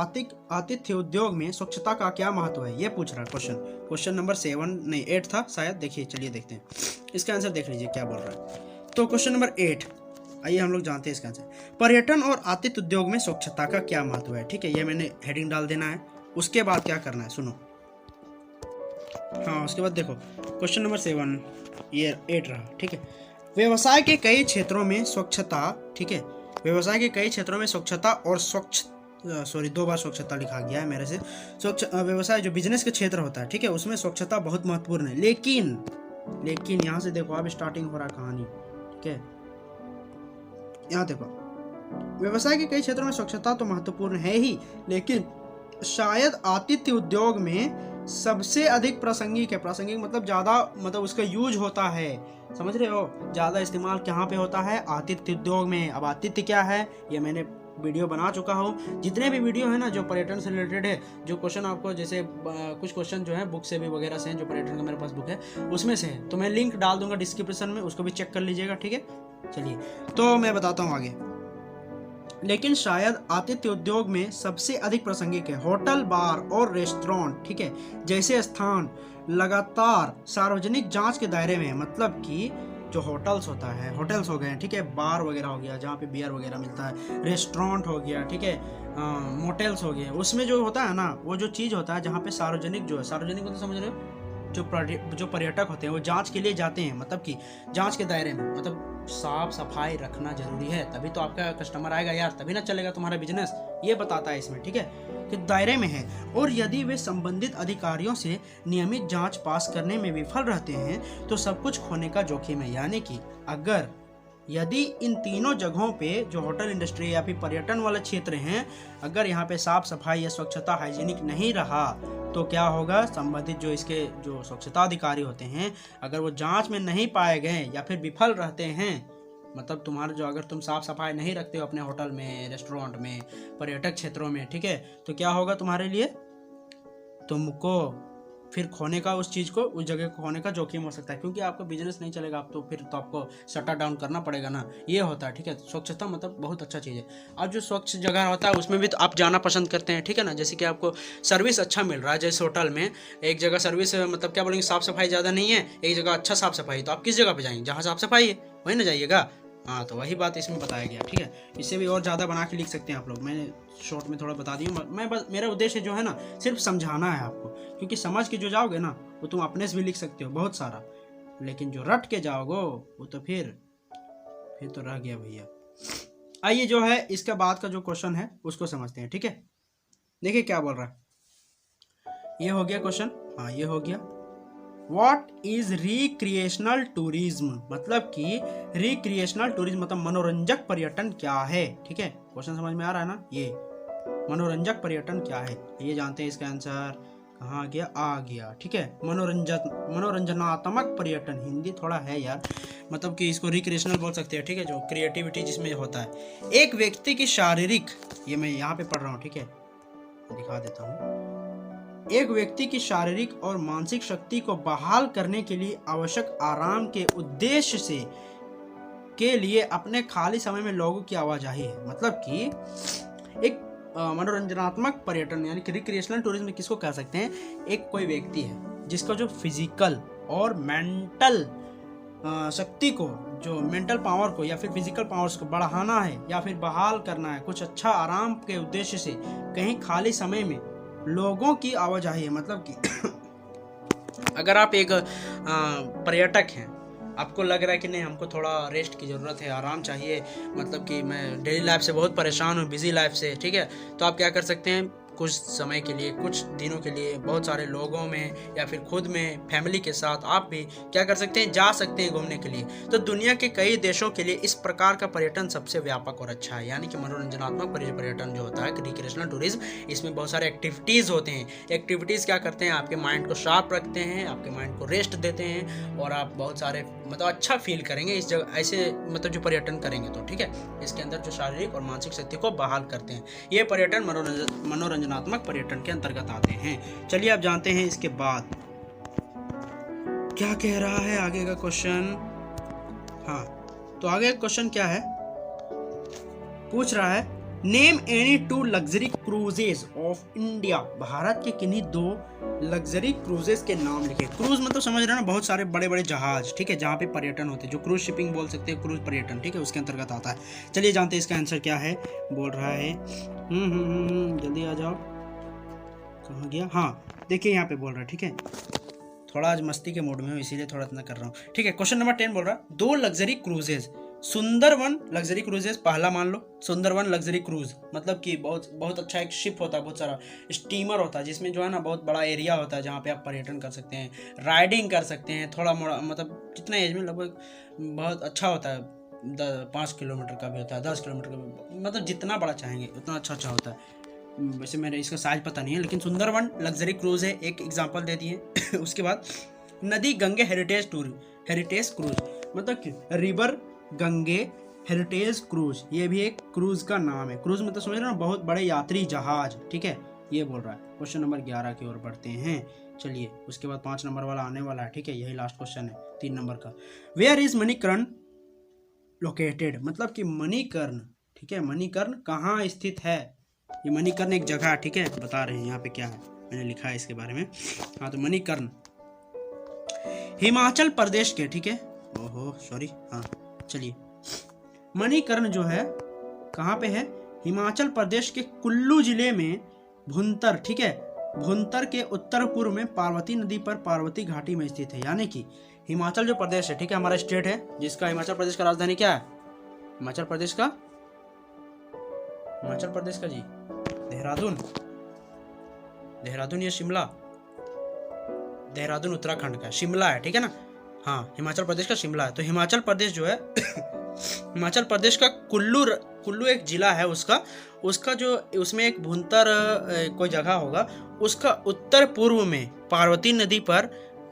आतिथ्य उद्योग में स्वच्छता का क्या महत्व है, ये पूछ रहा है क्वेश्चन। क्वेश्चन नंबर 7 नहीं 8 था शायद, देखिए, चलिए देखते हैं इसका आंसर, देख लीजिए क्या बोल रहा है। तो क्वेश्चन नंबर 8, आइए हम लोग जानते हैं इसका आंसर। पर्यटन और आतिथ्य उद्योग में स्वच्छता का क्या महत्व है, ठीक है, ये मैंने हेडिंग डाल देना है। उसके बाद क्या करना है, सुनो, हाँ, उसके बाद देखो क्वेश्चन नंबर 7, ये 8 रहा, ठीक है। व्यवसाय के कई क्षेत्रों में स्वच्छता, ठीक है, व्यवसाय के कई क्षेत्रों में स्वच्छता और सॉरी 2 बार स्वच्छता लिखा गया है मेरे से। व्यवसाय जो बिजनेस के क्षेत्र होता है, ठीक है, उसमें स्वच्छता बहुत महत्वपूर्ण है। लेकिन यहाँ से देखो, अब स्टार्टिंग हो रहा है कहानी, ठीक है। यहाँ देखो, व्यवसाय के कई क्षेत्रों में स्वच्छता तो महत्वपूर्ण है ही, लेकिन शायद आतिथ्य उद्योग में सबसे अधिक प्रासंगिक है। प्रासंगिक मतलब ज़्यादा, मतलब उसका यूज होता है, समझ रहे हो, ज़्यादा इस्तेमाल कहाँ पे होता है? आतिथ्य उद्योग में। अब आतिथ्य क्या है, ये मैंने वीडियो बना चुका हूँ। जितने भी वीडियो है ना जो पर्यटन से रिलेटेड है, जो क्वेश्चन आपको, जैसे कुछ क्वेश्चन जो है बुक से भी वगैरह से हैं, जो पर्यटन का मेरे पास बुक है उसमें से है, तो मैं लिंक डाल दूंगा डिस्क्रिप्शन में, उसको भी चेक कर लीजिएगा, ठीक है। चलिए, तो मैं बताता हूँ आगे। लेकिन शायद आतिथ्य उद्योग में सबसे अधिक प्रासंगिक है होटल, बार और रेस्टोरेंट, ठीक है, जैसे स्थान लगातार सार्वजनिक जांच के दायरे में है। मतलब कि जो होटल्स होता है, होटल्स हो गए, ठीक है, बार वगैरह हो गया जहाँ पे बियर वगैरह मिलता है, रेस्टोरेंट हो गया, ठीक है, मोटेल्स हो गए, उसमें जो होता है ना, वो जो चीज़ होता है जहाँ पे सार्वजनिक, जो है सार्वजनिक को तो समझ रहे हो, जो पर्यटक होते हैं वो जांच के लिए जाते हैं, मतलब कि जांच के दायरे में, मतलब साफ सफाई रखना जरूरी है, तभी तो आपका कस्टमर आएगा यार, तभी ना चलेगा तुम्हारा बिजनेस, ये बताता है इसमें, ठीक है, कि दायरे में है। और यदि वे संबंधित अधिकारियों से नियमित जांच पास करने में विफल रहते हैं तो सब कुछ खोने का जोखिम है। यानी कि यदि इन तीनों जगहों पे, जो होटल इंडस्ट्री या फिर पर्यटन वाले क्षेत्र हैं, अगर यहाँ पे साफ सफाई या स्वच्छता, हाइजीनिक नहीं रहा तो क्या होगा? संबंधित जो इसके जो स्वच्छता अधिकारी होते हैं, अगर वो जांच में नहीं पाए गए या फिर विफल रहते हैं, मतलब तुम्हारा जो, अगर तुम साफ सफाई नहीं रखते हो अपने होटल में, रेस्टोरेंट में, पर्यटक क्षेत्रों में, ठीक है, तो क्या होगा तुम्हारे लिए? तुमको फिर खोने का, उस चीज़ को, उस जगह को खोने का जोखिम हो सकता है, क्योंकि आपका बिजनेस नहीं चलेगा, आप तो फिर तो आपको शटर डाउन करना पड़ेगा ना, ये होता है, ठीक है। स्वच्छता मतलब बहुत अच्छा चीज़ है। अब जो स्वच्छ जगह होता है उसमें भी तो आप जाना पसंद करते हैं, ठीक है ना, जैसे कि आपको सर्विस अच्छा मिल रहा है, जैसे होटल में एक जगह सर्विस, मतलब क्या बोलेंगे, साफ़ सफाई ज़्यादा नहीं है, एक जगह अच्छा साफ़ सफाई, तो आप किस जगह पर जाएंगे? जहाँ साफ़ सफाई है वहीं ना जाइएगा। हाँ, तो वही बात इसमें बताया गया, ठीक है। इससे भी और ज़्यादा बना के लिख सकते हैं आप लोग, मैंने शॉर्ट में थोड़ा बता दिया। मैं बस, मेरा उद्देश्य जो है ना, सिर्फ समझाना है आपको, क्योंकि समझ के जो जाओगे ना, वो तुम अपने से भी लिख सकते हो बहुत सारा, लेकिन जो रट के जाओगे वो तो फिर तो रह गया भैया। आइए, जो है इसके बाद का जो क्वेश्चन है उसको समझते हैं, ठीक है। देखिए क्या बोल रहा है, ये हो गया क्वेश्चन, हाँ ये हो गया। व्हाट इज रिक्रिएशनल टूरिज्म, मतलब कि रिक्रिएशनल टूरिज्म मतलब मनोरंजक पर्यटन क्या है। ठीक है, क्वेश्चन समझ में आ रहा है ना। ये मनोरंजक पर्यटन क्या है, ये जानते हैं। इसका आंसर कहाँ गया, आ गया। ठीक है, मनोरंजनात्मक पर्यटन, हिंदी थोड़ा है यार, मतलब कि इसको रिक्रिएशनल बोल सकते हैं। ठीक है, जो क्रिएटिविटी जिसमें होता है। एक व्यक्ति की शारीरिक, ये मैं यहाँ पे पढ़ रहा हूँ, ठीक है, दिखा देता हूँ। एक व्यक्ति की शारीरिक और मानसिक शक्ति को बहाल करने के लिए आवश्यक आराम के उद्देश्य से के लिए अपने खाली समय में लोगों की आवाजाही है। मतलब कि एक मनोरंजनात्मक पर्यटन यानी कि रिक्रिएशनल टूरिज्म किसको कह सकते हैं, एक कोई व्यक्ति है जिसका जो फिजिकल और मेंटल शक्ति को, जो मेंटल पावर को या फिर फिजिकल पावर्स को बढ़ाना है या फिर बहाल करना है, कुछ अच्छा आराम के उद्देश्य से कहीं खाली समय में लोगों की आवाजाही है। मतलब कि अगर आप एक पर्यटक हैं, आपको लग रहा है कि नहीं हमको थोड़ा रेस्ट की ज़रूरत है, आराम चाहिए, मतलब कि मैं डेली लाइफ से बहुत परेशान हूँ, बिजी लाइफ से, ठीक है, तो आप क्या कर सकते हैं, कुछ समय के लिए, कुछ दिनों के लिए बहुत सारे लोगों में या फिर खुद में फैमिली के साथ आप भी क्या कर सकते हैं, जा सकते हैं घूमने के लिए। तो दुनिया के कई देशों के लिए इस प्रकार का पर्यटन सबसे व्यापक और अच्छा है। यानी कि मनोरंजनात्मक पर्यटन जो होता है रिक्रिएशनल टूरिज्म, इसमें बहुत सारे एक्टिविटीज़ होते हैं। एक्टिविटीज़ क्या करते हैं, आपके माइंड को शार्प रखते हैं, आपके माइंड को रेस्ट देते हैं और आप बहुत सारे मतलब अच्छा फील करेंगे इस जगह, ऐसे मतलब जो पर्यटन करेंगे तो। ठीक है, इसके अंदर जो शारीरिक और मानसिक शक्ति को बहाल करते हैं, ये पर्यटन मनोरंजनात्मक पर्यटन के अंतर्गत आते हैं। चलिए आप जानते हैं इसके बाद क्या कह रहा है आगे का क्वेश्चन। हाँ, तो आगे क्वेश्चन क्या है, पूछ रहा है name any two luxury cruises of India. Bharat के किन्हीं दो लग्जरी क्रूजेस के नाम लिखे। क्रूज मतलब समझ रहे हैं ना, बहुत सारे बड़े बड़े जहाज, ठीक है, जहाँ पे पर्यटन होते हैं, जो क्रूज शिपिंग बोल सकते हैं, क्रूज पर्यटन, ठीक है, उसके अंतर्गत आता है। चलिए जानते हैं इसका आंसर क्या है। बोल रहा है जल्दी आ जाओ, कहाँ गया, हाँ देखिए यहाँ पे बोल रहा है, ठीक है, थोड़ा आज मस्ती के मूड में हूँ इसीलिए थोड़ा इतना कर रहा हूँ। ठीक है, क्वेश्चन नंबर 10 बोल रहा है दो luxury cruises, Sundarban luxury cruises पहला मान लो, सुंदरवन लग्जरी क्रूज मतलब कि बहुत अच्छा एक शिप होता है, बहुत सारा स्टीमर होता है जिसमें जो है ना बहुत बड़ा एरिया होता है जहाँ पे आप पर्यटन कर सकते हैं, राइडिंग कर सकते हैं, थोड़ा मोड़ा मतलब कितना एज में लगभग बहुत अच्छा होता है, 5 किलोमीटर का भी होता है, 10 किलोमीटर का भी, मतलब जितना बड़ा चाहेंगे उतना अच्छा होता है। वैसे मेरे इसका साइज पता नहीं है, लेकिन सुंदरवन लग्जरी क्रूज है, एक एग्जांपल दे दिए। उसके बाद नदी गंगे हेरिटेज क्रूज मतलब कि रिवर गंगे हेरिटेज क्रूज, ये भी एक क्रूज का नाम है। क्रूज मतलब समझ रहे हो, बहुत बड़े यात्री जहाज, ठीक है, ये बोल रहा है। क्वेश्चन नंबर 11 की ओर बढ़ते हैं। चलिए उसके बाद 5 नंबर वाला आने वाला है, ठीक है, यही लास्ट क्वेश्चन है 3 नंबर का। वेयर इज मणिकर्ण लोकेटेड, मतलब कि मणिकर्ण, ठीक है, मणिकर्ण कहाँ स्थित है। ये मणिकर्ण एक जगह, ठीक है, बता रहे हैं यहाँ पे क्या है, मैंने लिखा है इसके बारे में। हाँ, तो मणिकर्ण हिमाचल प्रदेश के, ठीक है, ओहो सॉरी, हाँ चलिए, मणिकर्ण जो है कहाँ पे है, हिमाचल प्रदेश के कुल्लू जिले में भुंतर, ठीक है, भुंतर के उत्तर पूर्व में पार्वती नदी पर पार्वती घाटी में स्थित है। यानी कि हिमाचल जो प्रदेश है, ठीक है, हमारा स्टेट है, जिसका हिमाचल प्रदेश का राजधानी क्या है, हिमाचल प्रदेश का जी देहरादून या शिमला, देहरादून उत्तराखंड का, शिमला है, ठीक है ना, हाँ हिमाचल प्रदेश का शिमला है। तो हिमाचल प्रदेश जो है हिमाचल प्रदेश का कुल्लू एक जिला है, उसका जो उसमें एक भुंतर कोई जगह होगा, उसका उत्तर पूर्व में पार्वती नदी पर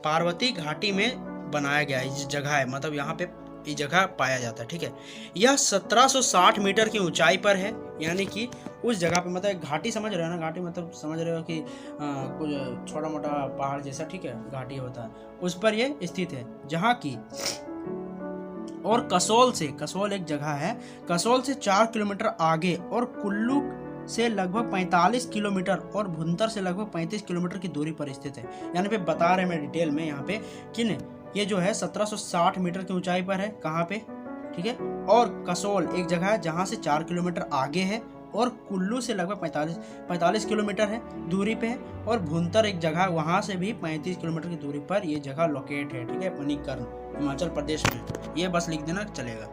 पार्वती घाटी में बनाया गया इस जगह है, मतलब यहाँ पे ये जगह पाया जाता है। ठीक है, यह 1760 मीटर की ऊंचाई पर है। यानी कि उस जगह पे मतलब घाटी समझ रहे हो ना, घाटी मतलब समझ रहे हो कि कुछ छोटा मोटा पहाड़ जैसा, ठीक है, घाटी होता है, उस पर ये स्थित है। जहाँ की और कसोल एक जगह है, कसोल से 4 किलोमीटर आगे और कुल्लू से लगभग 45 किलोमीटर और भुंतर से लगभग 35 किलोमीटर की दूरी पर स्थित है। यानी पे बता रहे हैं मैं डिटेल में यहाँ पे कि ये जो है 1760 मीटर की ऊंचाई पर है, कहाँ पे, ठीक है, और कसोल एक जगह है जहाँ से 4 किलोमीटर आगे है और कुल्लू से लगभग 45 किलोमीटर है दूरी पे है, और भुंतर एक जगह वहाँ से भी 35 किलोमीटर की दूरी पर ये जगह लोकेट है। ठीक है, मणिकर्ण हिमाचल प्रदेश में, ये बस लिख देना चलेगा।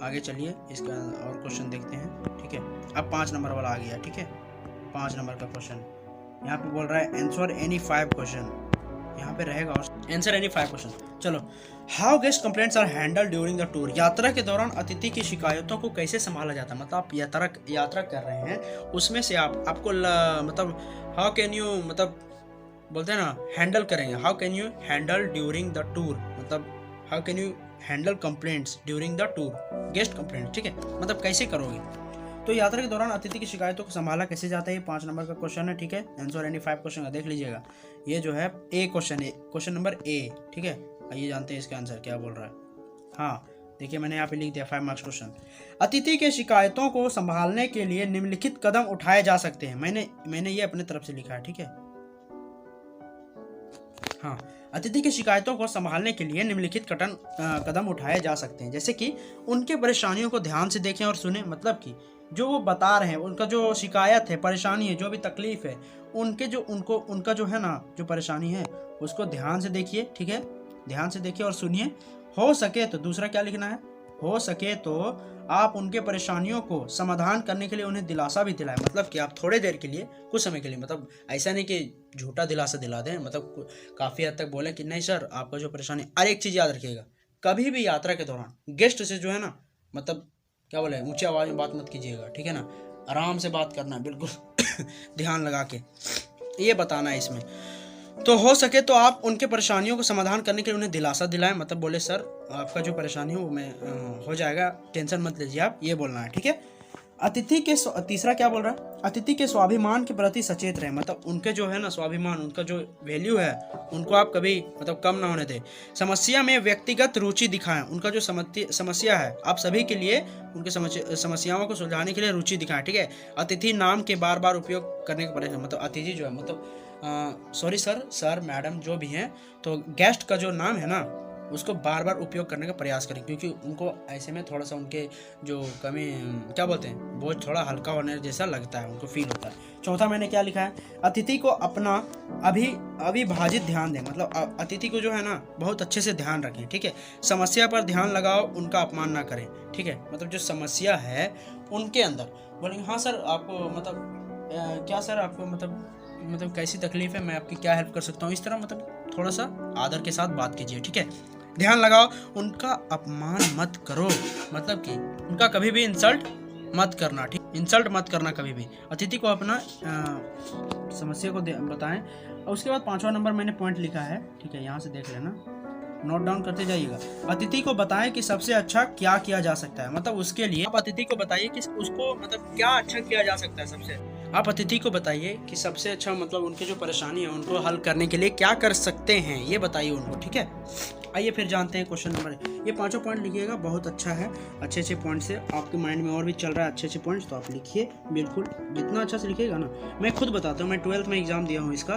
आगे चलिए इसका और क्वेश्चन देखते हैं। ठीक है, अब 5 नंबर वाला आ गया। ठीक है, 5 नंबर का क्वेश्चन यहाँ पे बोल रहा है आंसर एनी 5 क्वेश्चन। यहाँ पे रहेगा आंसर एनी 5 क्वेश्चन। चलो, how guest complaints are handle during the tour. यात्रा के दौरान अतिथि की शिकायतों को कैसे संभाला जाता है, मतलब आप यात्रा कर रहे हैं, उसमें से आपको मतलब हाउ कैन यू, मतलब बोलते हैं ना हैंडल करेंगे, how can you handle during the tour, मतलब how can you handle complaints during the tour, guest complaint, ठीक है, मतलब कैसे करोगे। तो यात्रा के दौरान अतिथि की शिकायतों को संभाला कैसे जाता है, ये 5 नंबर का क्वेश्चन है, ठीक है। आंसर एनी 5 क्वेश्चन का देख लीजिएगा। ये जो है ए क्वेश्चन है, क्वेश्चन नंबर ए, ठीक है। आइए जानते हैं इसका आंसर क्या बोल रहा है। हाँ देखिए, मैंने यहाँ पे लिख दिया 5 मार्क्स क्वेश्चन। अतिथि के शिकायतों को संभालने के लिए निम्नलिखित कदम उठाए जा सकते हैं। मैंने ये अपने तरफ से लिखा है, ठीक है। हाँ, अतिथि की शिकायतों को संभालने के लिए निम्नलिखित कदम उठाए जा सकते हैं, जैसे कि उनके परेशानियों को ध्यान से देखें और सुने, मतलब कि जो वो बता रहे हैं, उनका जो शिकायत है, परेशानी है, जो भी तकलीफ है, उनका जो है ना, जो परेशानी है उसको ध्यान से देखिए, ठीक है, ध्यान से देखिए और सुनिए। हो सके तो दूसरा क्या लिखना है, हो सके तो आप उनके परेशानियों को समाधान करने के लिए उन्हें दिलासा भी दिलाएं, मतलब कि आप थोड़े देर के लिए, कुछ समय के लिए, मतलब ऐसा नहीं कि झूठा दिलासा दिला दें, मतलब काफ़ी हद तक बोले कि नहीं सर आपका जो परेशानी। और एक चीज़ याद रखिएगा, कभी भी यात्रा के दौरान गेस्ट से जो है ना, मतलब क्या बोले, ऊंची आवाज़ में बात मत कीजिएगा, ठीक है ना, आराम से बात करना है, बिल्कुल ध्यान लगा के, ये बताना है इसमें। तो हो सके तो आप उनके परेशानियों को समाधान करने के लिए उन्हें दिलासा दिलाएं, मतलब बोले सर आपका जो परेशानी है वो मैं हो जाएगा, टेंशन मत लीजिए आप, ये बोलना है, ठीक है। अतिथि के तीसरा क्या बोल रहा है, अतिथि के स्वाभिमान के प्रति सचेत रहें, मतलब उनके जो है ना स्वाभिमान, उनका जो वैल्यू है, उनको आप कभी मतलब कम ना होने दें। समस्या में व्यक्तिगत रुचि दिखाएं, उनका जो समस्या है आप सभी के लिए उनके समस्याओं को सुलझाने के लिए रुचि दिखाएं, ठीक है। अतिथि नाम के बार बार उपयोग करने का प्रयास, मतलब अतिथि जो है, मतलब सॉरी सर मैडम जो भी हैं, तो गेस्ट का जो नाम है ना उसको बार बार उपयोग करने का प्रयास करें, क्योंकि उनको ऐसे में थोड़ा सा उनके जो कमी, क्या बोलते हैं, बोझ थोड़ा हल्का होने जैसा लगता है, उनको फील होता है। चौथा मैंने क्या लिखा है, अतिथि को अपना अविभाजित ध्यान दें, मतलब अतिथि को जो है ना बहुत अच्छे से ध्यान रखें, ठीक है। समस्या पर ध्यान लगाओ, उनका अपमान ना करें, ठीक है, मतलब जो समस्या है उनके अंदर बोलेंगे हाँ सर आपको मतलब क्या सर आपको मतलब कैसी तकलीफ है, मैं आपकी क्या हेल्प कर सकता हूँ, इस तरह मतलब थोड़ा सा आदर के साथ बात कीजिए, ठीक है। ध्यान लगाओ, उनका अपमान मत करो, मतलब कि उनका कभी भी इंसल्ट मत करना, ठीक, इंसल्ट मत करना कभी भी। अतिथि को अपना समस्या को बताएं। और उसके बाद 5वां नंबर मैंने पॉइंट लिखा है, ठीक है, यहाँ से देख लेना, नोट डाउन करते जाइएगा। अतिथि को बताएं कि सबसे अच्छा क्या किया जा सकता है, मतलब उसके लिए आप अतिथि को बताइए कि उसको मतलब क्या अच्छा किया जा सकता है। सबसे आप अतिथि को बताइए कि सबसे अच्छा मतलब उनकी जो परेशानी है उनको हल करने के लिए क्या कर सकते हैं, ये बताइए उनको, ठीक है। आइए फिर जानते हैं क्वेश्चन नंबर, ये 5 पॉइंट लिखिएगा, बहुत अच्छा है, अच्छे पॉइंट से आपके माइंड में और भी चल रहा है अच्छे पॉइंट्स, तो आप लिखिए, बिल्कुल जितना अच्छा से लिखिएगा ना। मैं खुद बताता हूँ, मैं 12th में एग्जाम दिया हूँ इसका,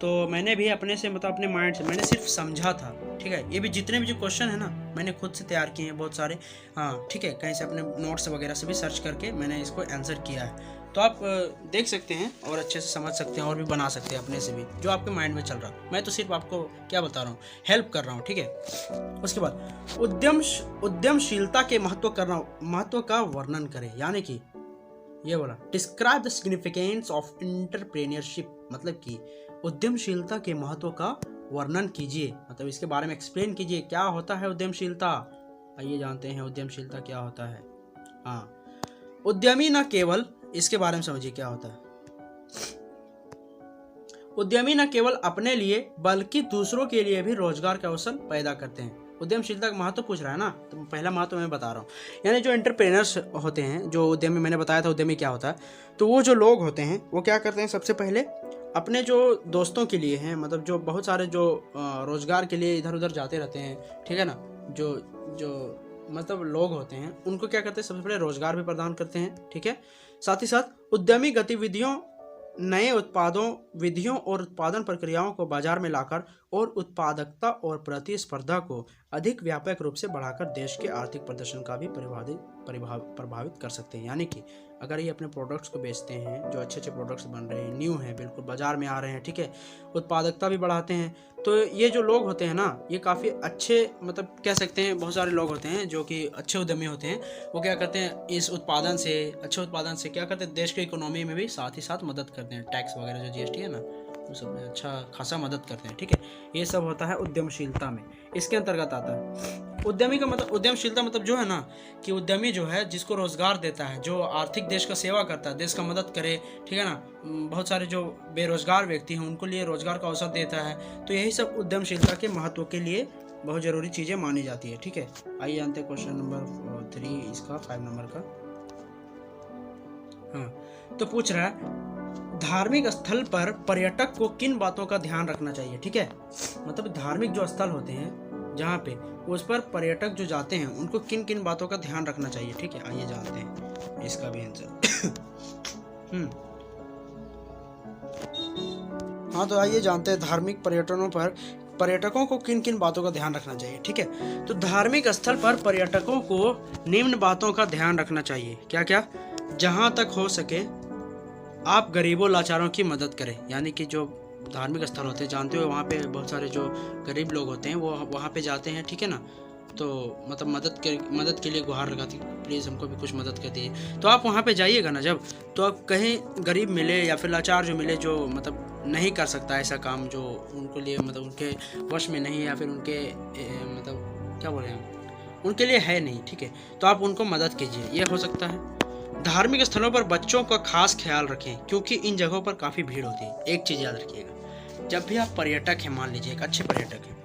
तो मैंने भी अपने से मतलब अपने माइंड से मैंने सिर्फ समझा था, ठीक है। ये भी जितने भी जो क्वेश्चन है ना मैंने खुद से तैयार किए हैं बहुत सारे, हाँ ठीक है, कहीं से अपने नोट्स वगैरह से भी सर्च करके मैंने इसको आंसर किया है, तो आप देख सकते हैं और अच्छे से समझ सकते हैं और भी बना सकते हैं अपने से भी, जो आपके माइंड में चल रहा है। मैं तो सिर्फ आपको क्या बता रहा हूँ, हेल्प कर रहा हूँ, ठीक है। उसके बाद उद्यमशीलता के महत्व का वर्णन करें, यानी कि ये बोला describe the significance of entrepreneurship, मतलब कि उद्यमशीलता के महत्व का वर्णन कीजिए, मतलब इसके बारे में एक्सप्लेन कीजिए, क्या होता है उद्यमशीलता। आइए जानते हैं उद्यमशीलता क्या होता है। हाँ, उद्यमी न केवल, इसके बारे में समझिए क्या होता है। उद्यमी न केवल अपने लिए बल्कि दूसरों के लिए भी रोजगार के अवसर पैदा करते हैं। उद्यमशीलता का महत्व पूछ रहा है ना, तो पहला महत्व मैं बता रहा हूँ, यानी जो एंटरप्रेनर्स होते हैं, जो उद्यमी, मैंने बताया था उद्यमी क्या होता है, तो वो जो लोग होते हैं वो क्या करते हैं, सबसे पहले अपने जो दोस्तों के लिए हैं, मतलब जो बहुत सारे जो रोजगार के लिए इधर उधर जाते रहते हैं, ठीक है ना, जो मतलब लोग होते हैं उनको क्या करते हैं, सबसे पहले रोजगार भी प्रदान करते हैं, ठीक है। साथ ही साथ उद्यमी गतिविधियों, नए उत्पादों, विधियों और उत्पादन प्रक्रियाओं को बाजार में लाकर और उत्पादकता और प्रतिस्पर्धा को अधिक व्यापक रूप से बढ़ाकर देश के आर्थिक प्रदर्शन का भी प्रभावित कर सकते हैं। यानी कि अगर ये अपने प्रोडक्ट्स को बेचते हैं, जो अच्छे प्रोडक्ट्स बन रहे हैं, न्यू हैं, बिल्कुल बाजार में आ रहे हैं, ठीक है, उत्पादकता भी बढ़ाते हैं, तो ये जो लोग होते हैं ना, ये काफ़ी अच्छे, मतलब कह सकते हैं बहुत सारे लोग होते हैं जो कि अच्छे उद्यमी होते हैं, वो क्या करते हैं, इस अच्छे उत्पादन से क्या करते हैं, देश की इकोनॉमी में भी साथ ही साथ मदद करते हैं। टैक्स वगैरह जो GST है ना, उस समय अच्छा खासा मदद करते हैं, ठीक है। ये सब होता है उद्यमशीलता में, इसके अंतर्गत आता है। उद्यमी का मतलब, उद्यमशीलता मतलब जो है ना कि उद्यमी जो है जिसको रोजगार देता है, जो आर्थिक देश का सेवा करता है, देश का मदद करे, ठीक है ना। बहुत सारे जो बेरोजगार व्यक्ति हैं उनको लिए रोजगार का अवसर देता है। तो यही सब उद्यमशीलता के महत्व के लिए बहुत ज़रूरी चीज़ें मानी जाती है, ठीक है। आइए जानते हैं क्वेश्चन नंबर 3 इसका 5 नंबर का। हाँ, तो पूछ रहा है धार्मिक स्थल पर पर्यटक को किन बातों का ध्यान रखना चाहिए, ठीक है। मतलब धार्मिक जो स्थल होते हैं जहाँ पे, उस पर पर्यटक जो जाते हैं उनको किन किन बातों का ध्यान रखना चाहिए, ठीक है। आइए जानते हैं इसका भी आंसर। हाँ, तो आइए जानते हैं धार्मिक पर्यटनों पर पर्यटकों को किन किन बातों का ध्यान रखना चाहिए, ठीक है। तो धार्मिक स्थल पर पर्यटकों को निम्न बातों का ध्यान रखना चाहिए। क्या क्या? जहाँ तक हो सके आप गरीबों लाचारों की मदद करें, यानी कि जो धार्मिक स्थल होते हैं जानते हो वहाँ पे बहुत सारे जो गरीब लोग होते हैं वो वहाँ पे जाते हैं, ठीक है ना। तो मतलब मदद के लिए गुहार लगाती, प्लीज़ हमको भी कुछ मदद कर दीजिए। तो आप वहाँ पे जाइएगा ना जब, तो आप कहीं गरीब मिले या फिर लाचार जो मिले, जो मतलब नहीं कर सकता ऐसा काम, जो उनके लिए मतलब उनके वश में नहीं, या फिर उनके मतलब क्या बोल रहे हैं, उनके लिए है नहीं, ठीक है। तो आप उनको मदद कीजिए, ये हो सकता है। धार्मिक स्थलों पर बच्चों का खास ख्याल रखें क्योंकि इन जगहों पर काफ़ी भीड़ होती है। एक चीज़ याद रखिएगा, जब भी आप पर्यटक हैं, मान लीजिए एक अच्छे पर्यटक हैं,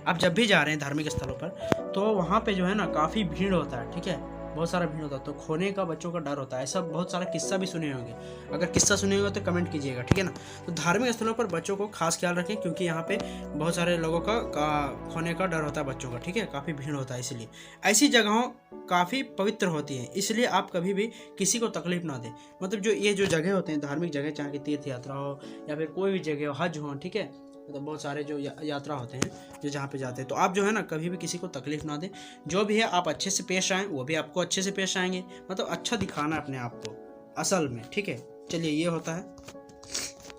आप जब भी जा रहे हैं धार्मिक स्थलों पर, तो वहाँ पे जो है ना काफ़ी भीड़ होता है, ठीक है, बहुत सारा भीड़ होता है। तो खोने का बच्चों का डर होता है। ऐसा बहुत सारा किस्सा भी सुने होंगे, अगर किस्सा सुने होंगे तो कमेंट कीजिएगा, ठीक है ना। तो धार्मिक स्थलों पर बच्चों को खास ख्याल रखें क्योंकि यहाँ पे बहुत सारे लोगों का खोने का डर होता है बच्चों का, ठीक है, काफ़ी भीड़ होता है। इसलिए ऐसी जगहों काफ़ी पवित्र होती है, इसलिए आप कभी भी किसी को तकलीफ ना दें। मतलब जो ये जो जगह होते हैं धार्मिक जगह, चाहे कि तीर्थ यात्रा हो या फिर कोई भी जगह हो, हज हो, ठीक है, मतलब बहुत सारे जो यात्रा होते हैं जो जहाँ पे जाते हैं, तो आप जो है ना कभी भी किसी को तकलीफ ना दें। जो भी है आप अच्छे से पेश आएँ, वो भी आपको अच्छे से पेश आएंगे। मतलब अच्छा दिखाना है अपने आप को असल में, ठीक है। चलिए ये होता है।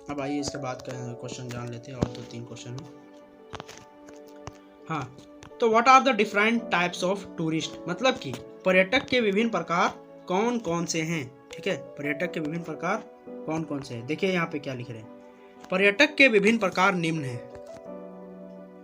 अब आइए इसके बाद का क्वेश्चन जान लेते हैं, और 2-3 क्वेश्चन है। हाँ, तो what are the different types of tourist, मतलब कि पर्यटक के विभिन्न प्रकार कौन कौन से हैं, ठीक है। पर्यटक के विभिन्न प्रकार कौन कौन से हैं, देखिए यहाँ पे क्या लिख रहे हैं। पर्यटक के विभिन्न प्रकार निम्न हैं: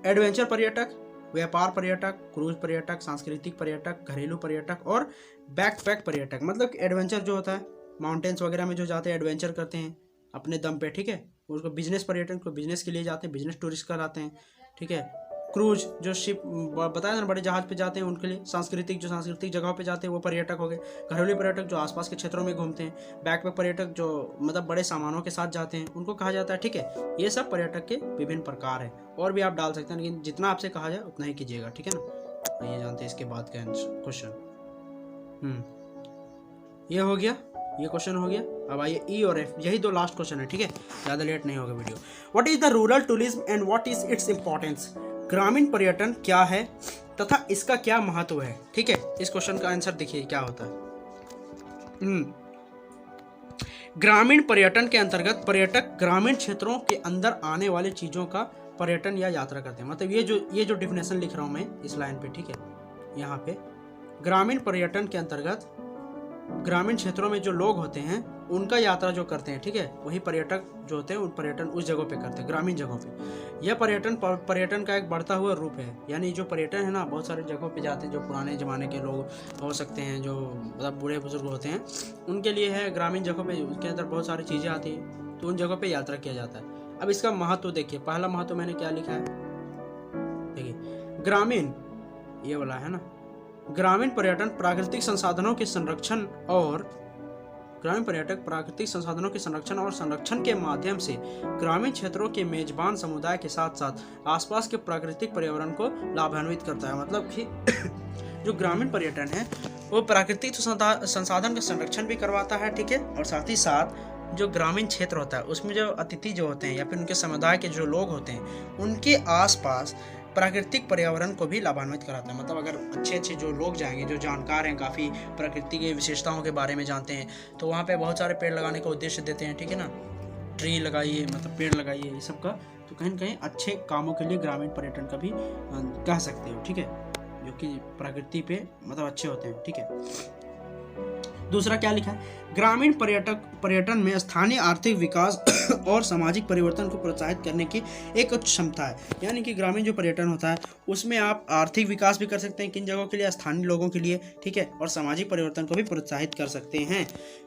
एडवेंचर पर्यटक, व्यापार पर्यटक, क्रूज पर्यटक, सांस्कृतिक पर्यटक, घरेलू पर्यटक और बैकपैक पर्यटक। मतलब एडवेंचर जो होता है माउंटेन्स वगैरह में जो जाते हैं एडवेंचर करते हैं अपने दम पे, ठीक है, उसको बिजनेस पर्यटन को बिजनेस के लिए जाते हैं, बिजनेस टूरिस्ट कराते हैं, ठीक है। क्रूज जो शिप बताया ना बड़े जहाज पे जाते हैं उनके लिए। सांस्कृतिक जो सांस्कृतिक जगहों पे जाते हैं वो पर्यटक हो गए। घरेलू पर्यटक जो आसपास के क्षेत्रों में घूमते हैं। बैकपैक पर्यटक जो मतलब बड़े सामानों के साथ जाते हैं उनको कहा जाता है, ठीक है। ये सब पर्यटक के विभिन्न प्रकार हैं, और भी आप डाल सकते हैं, लेकिन जितना आपसे कहा जाए उतना ही कीजिएगा, ठीक है ना। ये जानते हैं इसके बाद का क्वेश्चन। ये हो गया, ये क्वेश्चन हो गया। अब आइए ई और एफ, यही 2 लास्ट क्वेश्चन है, ठीक है, ज़्यादा लेट नहीं होगा video. What is the rural tourism and what is its importance, ग्रामीण पर्यटन क्या है तथा इसका क्या महत्व है, ठीक है। इस क्वेश्चन का आंसर देखिए क्या होता है। ग्रामीण पर्यटन के अंतर्गत पर्यटक ग्रामीण क्षेत्रों के अंदर आने वाले चीज़ों का पर्यटन या यात्रा करते हैं। मतलब ये जो डिफिनेशन लिख रहा हूँ मैं इस लाइन पे, ठीक है, यहाँ पे ग्रामीण पर्यटन के अंतर्गत ग्रामीण क्षेत्रों में जो लोग होते हैं उनका यात्रा जो करते हैं, ठीक है, वही पर्यटक जो होते हैं उन पर्यटन उस जगह पे करते हैं, ग्रामीण जगहों पे। यह पर्यटन का एक बढ़ता हुआ रूप है। यानी जो पर्यटन है ना बहुत सारे जगहों पे जाते हैं, जो पुराने ज़माने के लोग हो सकते हैं, जो मतलब बूढ़े बुजुर्ग होते हैं, उनके लिए है ग्रामीण जगहों पे, उसके अंदर बहुत सारी चीज़ें आती हैं, तो उन जगहों पर यात्रा किया जाता है। अब इसका महत्व देखिए, पहला महत्व मैंने क्या लिखा है, देखिए ग्रामीण, ये वाला है ना, ग्रामीण पर्यटन प्राकृतिक संसाधनों के संरक्षण और ग्रामीण पर्यटक प्राकृतिक संसाधनों के संरक्षण के माध्यम से ग्रामीण क्षेत्रों के मेजबान समुदाय के साथ साथ आसपास के प्राकृतिक पर्यावरण को लाभान्वित करता है। मतलब कि जो ग्रामीण पर्यटन है वो प्राकृतिक संसाधन का संरक्षण भी करवाता है, ठीक है, और साथ ही साथ जो ग्रामीण क्षेत्र होता है उसमें जो अतिथि जो होते हैं या फिर उनके समुदाय के जो लोग होते हैं उनके आसपास प्राकृतिक पर्यावरण को भी लाभान्वित कराता है। मतलब अगर अच्छे जो लोग जाएंगे, जो जानकार हैं, काफ़ी प्रकृति की विशेषताओं के बारे में जानते हैं, तो वहाँ पे बहुत सारे पेड़ लगाने का उद्देश्य देते हैं, ठीक है ना। ट्री लगाइए, मतलब पेड़ लगाइए, ये सब का तो कहीं ना कहीं अच्छे कामों के लिए ग्रामीण पर्यटन का भी कह सकते हो, ठीक है, जो कि प्रकृति पे मतलब अच्छे होते हैं, ठीक है। दूसरा क्या लिखा है, ग्रामीण पर्यटन में स्थानीय आर्थिक विकास और सामाजिक परिवर्तन को प्रोत्साहित करने की एक उच्च क्षमता है। यानी कि ग्रामीण जो पर्यटन होता है उसमें आप आर्थिक विकास भी कर सकते हैं, किन जगहों के लिए, स्थानीय लोगों के लिए, ठीक है, और सामाजिक परिवर्तन को भी प्रोत्साहित कर सकते हैं,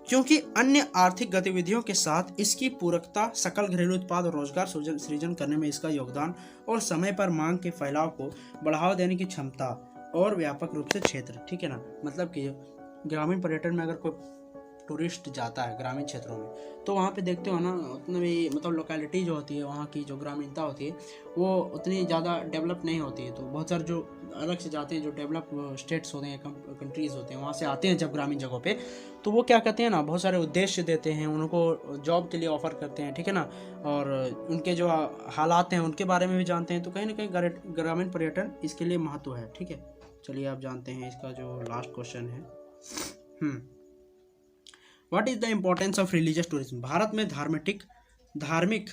क्योंकि अन्य आर्थिक गतिविधियों के साथ इसकी पूरकता सकल घरेलू उत्पाद और रोजगार सृजन करने में इसका योगदान और समय पर मांग के फैलाव को बढ़ावा देने की क्षमता और व्यापक रूप से क्षेत्र, ठीक है ना। मतलब कि ग्रामीण पर्यटन में अगर कोई टूरिस्ट जाता है ग्रामीण क्षेत्रों में तो वहाँ पे देखते हो ना, उतने भी मतलब लोकेलिटी जो होती है वहाँ की जो ग्रामीणता होती है वो उतनी ज़्यादा डेवलप नहीं होती है। तो बहुत सारे जो अलग से जाते हैं, जो डेवलप स्टेट्स होते हैं, कंट्रीज़ होते हैं, वहाँ से आते हैं जब ग्रामीण जगहों पे, तो वो क्या कहते हैं ना, बहुत सारे उद्देश्य देते हैं, उनको जॉब के लिए ऑफर करते हैं, ठीक है ना, और उनके जो हालात हैं उनके बारे में भी जानते हैं। तो कहीं ना कहीं ग्रामीण पर्यटन इसके लिए महत्व है, ठीक है। चलिए आप जानते हैं इसका जो लास्ट क्वेश्चन है, what is the importance of religious tourism. Bharat में धार्मिक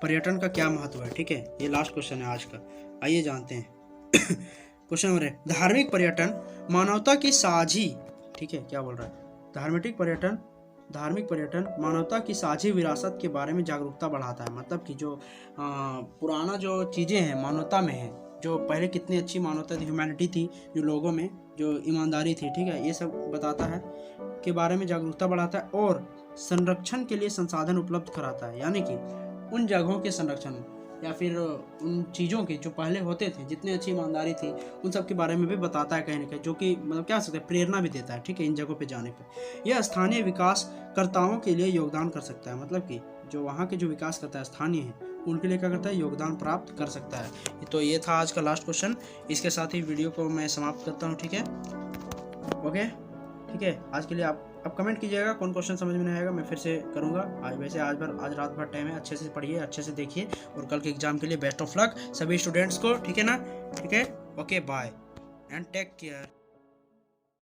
पर्यटन का क्या महत्व है, ठीक है, ये लास्ट क्वेश्चन है आज का। आइए जानते हैं। क्वेश्चन नंबर है, धार्मिक पर्यटन मानवता की साझी, ठीक है, क्या बोल रहा है, धार्मिक पर्यटन मानवता की साझी विरासत के बारे में जागरूकता बढ़ाता है। मतलब कि जो पुराना जो चीज़ें हैं मानवता में है, जो पहले कितनी अच्छी मानवता थी, ह्यूमैनिटी थी, जो लोगों में जो ईमानदारी थी, ठीक है, ये सब बताता है, के बारे में जागरूकता बढ़ाता है और संरक्षण के लिए संसाधन उपलब्ध कराता है। यानी कि उन जगहों के संरक्षण या फिर उन चीज़ों के जो पहले होते थे, जितनी अच्छी ईमानदारी थी, उन सब के बारे में भी बताता है कहीं ना कहीं, जो कि मतलब क्या सकते हैं, प्रेरणा भी देता है, ठीक है, इन जगहों पे जाने पे। यह स्थानीय विकासकर्ताओं के लिए योगदान कर सकता है। मतलब कि जो वहाँ के जो विकास करता है, स्थानीय है, उनके लिए क्या करता है, योगदान प्राप्त कर सकता है। तो ये था आज का लास्ट क्वेश्चन। इसके साथ ही वीडियो को मैं समाप्त करता हूँ, ठीक है, ओके, ठीक है। आज के लिए आप कमेंट कीजिएगा कौन क्वेश्चन समझ में नहीं आएगा, मैं फिर से करूँगा। वैसे आज रात भर टाइम है, अच्छे से पढ़िए, अच्छे से देखिए, और कल के एग्जाम के लिए बेस्ट ऑफ लक सभी स्टूडेंट्स को, ठीक है ना, ठीक है, okay, bye and take care.